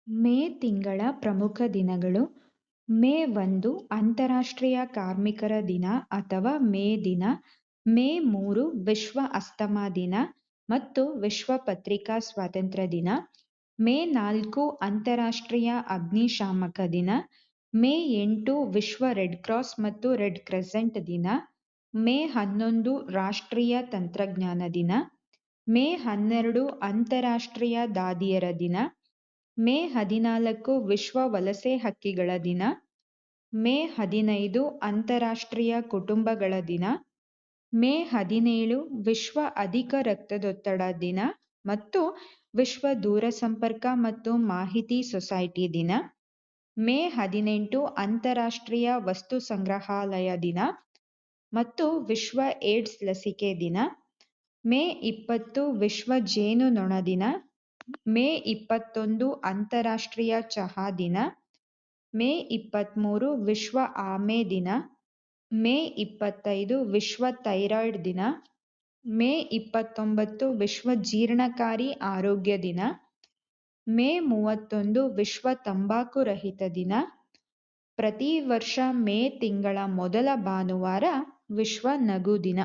ಮೇ ತಿಂಗಳ ಪ್ರಮುಖ ದಿನಗಳು. ಮೇ 1 ಅಂತಾರಾಷ್ಟ್ರೀಯ ಕಾರ್ಮಿಕರ ದಿನ ಅಥವಾ ಮೇ ದಿನ. ಮೇ 3 ವಿಶ್ವ ಅಸ್ತಮಾ ದಿನ ಮತ್ತು ವಿಶ್ವ ಪತ್ರಿಕಾ ಸ್ವಾತಂತ್ರ್ಯ ದಿನ. ಮೇ 4 ಅಂತಾರಾಷ್ಟ್ರೀಯ ಅಗ್ನಿಶಾಮಕ ದಿನ. ಮೇ 8 ವಿಶ್ವ ರೆಡ್ ಕ್ರಾಸ್ ಮತ್ತು ರೆಡ್ ಕ್ರೆಸೆಂಟ್ ದಿನ. ಮೇ 11 ರಾಷ್ಟ್ರೀಯ ತಂತ್ರಜ್ಞಾನ ದಿನ. ಮೇ 12 ಅಂತಾರಾಷ್ಟ್ರೀಯ ದಾದಿಯರ ದಿನ. ಮೇ 14 ವಿಶ್ವ ವಲಸೆ ಹಕ್ಕಿಗಳ ದಿನ. ಮೇ 15 ಅಂತಾರಾಷ್ಟ್ರೀಯ ಕುಟುಂಬಗಳ ದಿನ. ಮೇ 17 ವಿಶ್ವ ಅಧಿಕ ರಕ್ತದೊತ್ತಡ ದಿನ ಮತ್ತು ವಿಶ್ವ ದೂರಸಂಪರ್ಕ ಮತ್ತು ಮಾಹಿತಿ ಸೊಸೈಟಿ ದಿನ. ಮೇ 18 ಅಂತಾರಾಷ್ಟ್ರೀಯ ವಸ್ತು ಸಂಗ್ರಹಾಲಯ ದಿನ ಮತ್ತು ವಿಶ್ವ ಏಡ್ಸ್ ಲಸಿಕೆ ದಿನ. ಮೇ 20 ವಿಶ್ವ ಜೇನುನೊಣ ದಿನ. ಮೇ 21 ಅಂತಾರಾಷ್ಟ್ರೀಯ ಚಹಾ ದಿನ. ಮೇ 23 ವಿಶ್ವ ಆಮೆ ದಿನ. ಮೇ 25 ವಿಶ್ವ ಥೈರಾಯ್ಡ್ ದಿನ. ಮೇ 29 ವಿಶ್ವ ಜೀರ್ಣಕಾರಿ ಆರೋಗ್ಯ ದಿನ. ಮೇ 31 ವಿಶ್ವ ತಂಬಾಕು ರಹಿತ ದಿನ. ಪ್ರತಿ ವರ್ಷ ಮೇ ತಿಂಗಳ ಮೊದಲ ಭಾನುವಾರ ವಿಶ್ವ ನಗು ದಿನ.